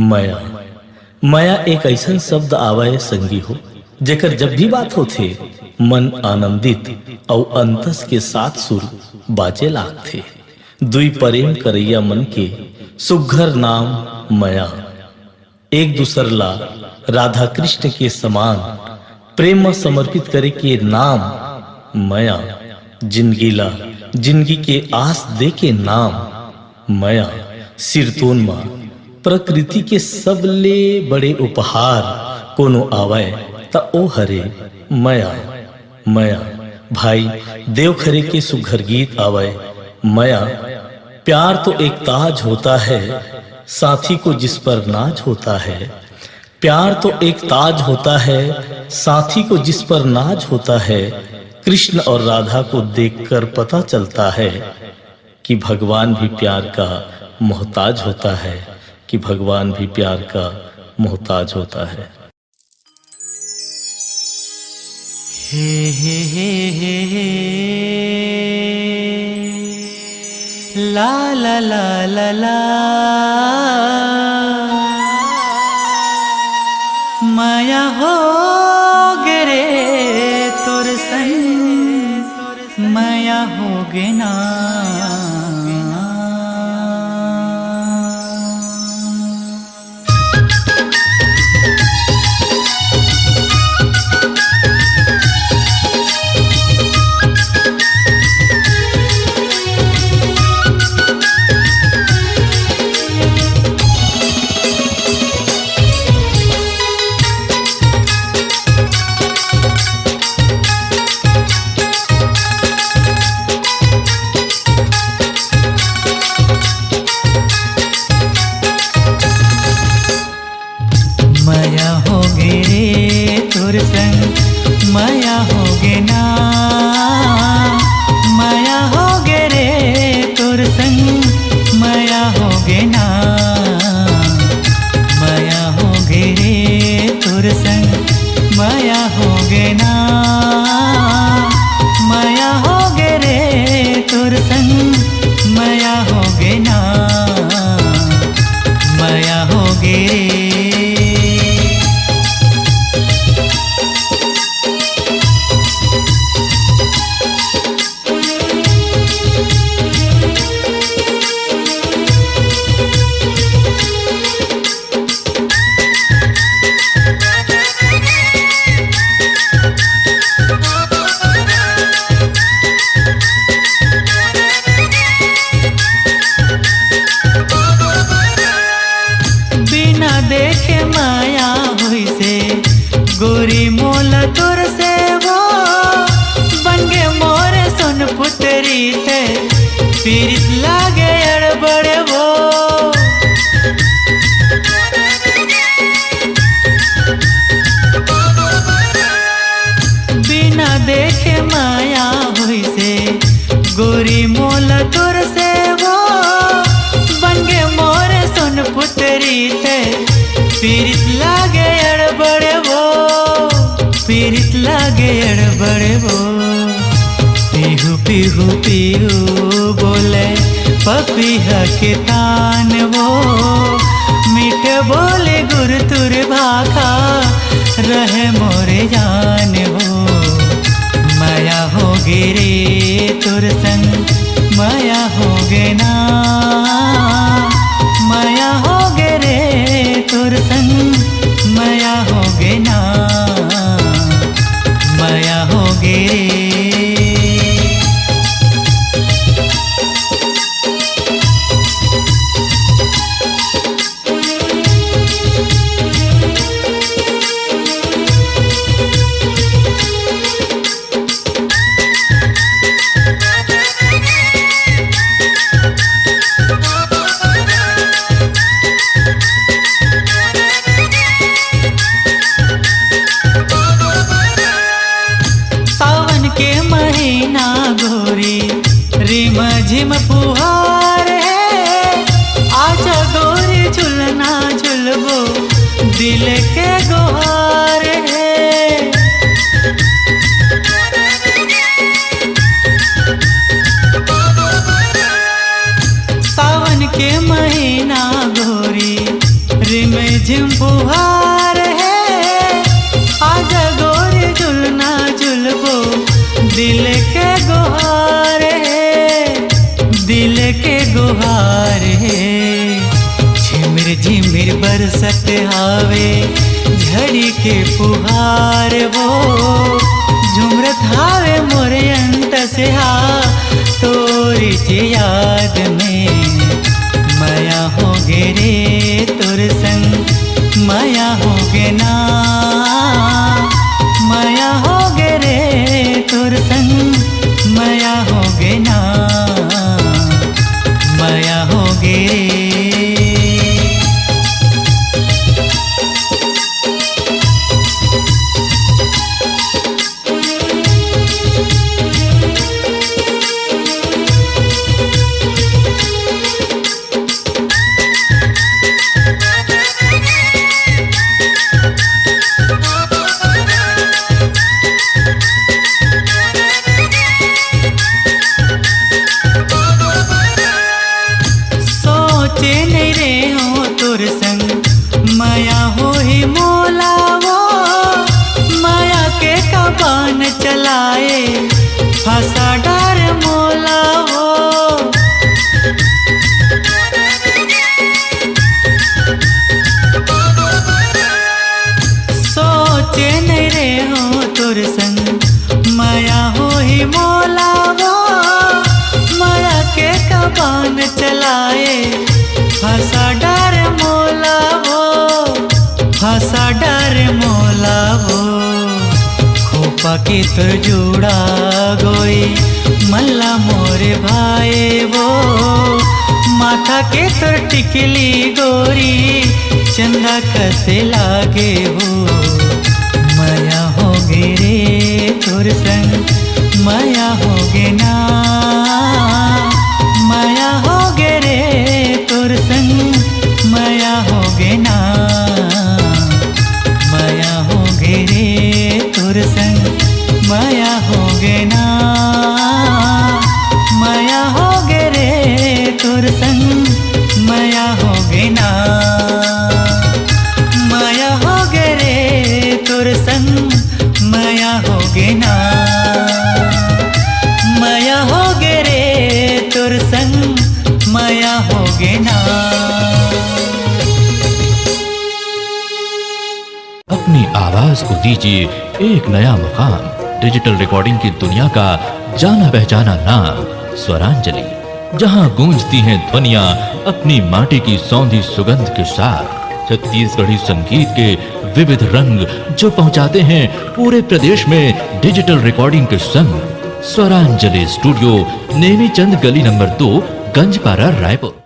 माया माया एक ऐसा शब्द आवाए संगी हो जेकर जब भी बात होथे मन आनंदित और अंतस के साथ सुर बाजे लागथे। दुई प्रेम करैया मन के सुघर नाम माया, एक दूसर ला राधा कृष्ण के समान प्रेम में समर्पित करे के नाम माया। जिंदगी के आस दे के नाम माया। सिरतोन मां प्रकृति के सबले बड़े उपहार कोनो आवे ता ओ हरे माया। माया भाई देवखरे के सुघर गीत आवे माया। प्यार तो एक ताज होता है साथी को जिस पर नाज होता है। प्यार तो एक ताज होता है साथी को जिस पर नाज होता है। कृष्ण और राधा को देखकर पता चलता है कि भगवान भी प्यार का मोहताज होता है, कि भगवान भी प्यार का मोहताज होता है। हे हे हे हे हे ला ला ला ला ला माया हो गे रे तोर संग माया हो गे ना। माया हो गे रे तोर संग माया हो गे ना। माया हो गे रे तोर संग माया हो गे ना। माया हो गे रे तोर संग माया हो गे ना। माया हो गे रे तोर संग माया हो गे ना। माया हो गे रे। देखे माया हुई से गोरी मोला तुर से वो बन गे मोरे सुन पुतरी थे पीरित लागे अड़बड़े वो। बिना देखे माया हुई से गोरी मोला तुर से वो बन गे मोरे सुन पुतरी थे पीरित लागे अड़बड़े वो। पीरित लागे अड़बड़े वो। पीहू पीहू पीहू बोले पपीहा के तान वो। मीठे बोले गुर तुर भाखा रहे मोरे जान वो। माया हो गे रे तुर संग माया हो गे ना। माया हो गे रे तोर संग माया हो गे ना। माया हो गे रे। रिम झिम फुहार है आजा गोरी झुलना झुलबो दिल के गुहार है। सावन के महीना गोरी रिम बरसत हावे झड़ी के फुहार वो झुमरत हावे मोरे अंत से हा तोरी चे याद में माया हो गे रे तोर संग माया हो गे ना माया हो गे रे तोर संग माया हो गे ना माया हो गे माया हो ही मोला वो माया के कबान चलाए फंसा डर मोला वो सोचे नहीं रे हो तुर संग माया हो ही मोला वो माया के कबान चलाए फंसा डर मोला वो फंसा डर मोला वो खोपा के तुर जुड़ा गोई मल्ला मोरे भाई वो माथा के तुर टिकली गोरी चंदा कसे लागे हो माया हो गे रे तुर संग माया हो गे ना माया हो गे रे तुर संग माया हो गे ना माया हो गे रे तुर संग माया हो गे ना माया हो गे रे तुर संग माया हो गे ना माया हो गे रे तुर संग माया हो गे ना माया हो गे रे तुर संग माया हो गे ना। अपनी आवाज को दीजिए एक नया मुकाम। डिजिटल रिकॉर्डिंग की दुनिया का जाना पहचाना नाम स्वरांजलि, जहां गूंजती हैं ध्वनियां अपनी माटी की सौंधी सुगंध के साथ। छत्तीसगढ़ी संगीत के विविध रंग जो पहुंचाते हैं पूरे प्रदेश में डिजिटल रिकॉर्डिंग के संग। स्वरांजलि स्टूडियो, नेमीचंद गली नंबर 2, गंजपारा, रायपुर।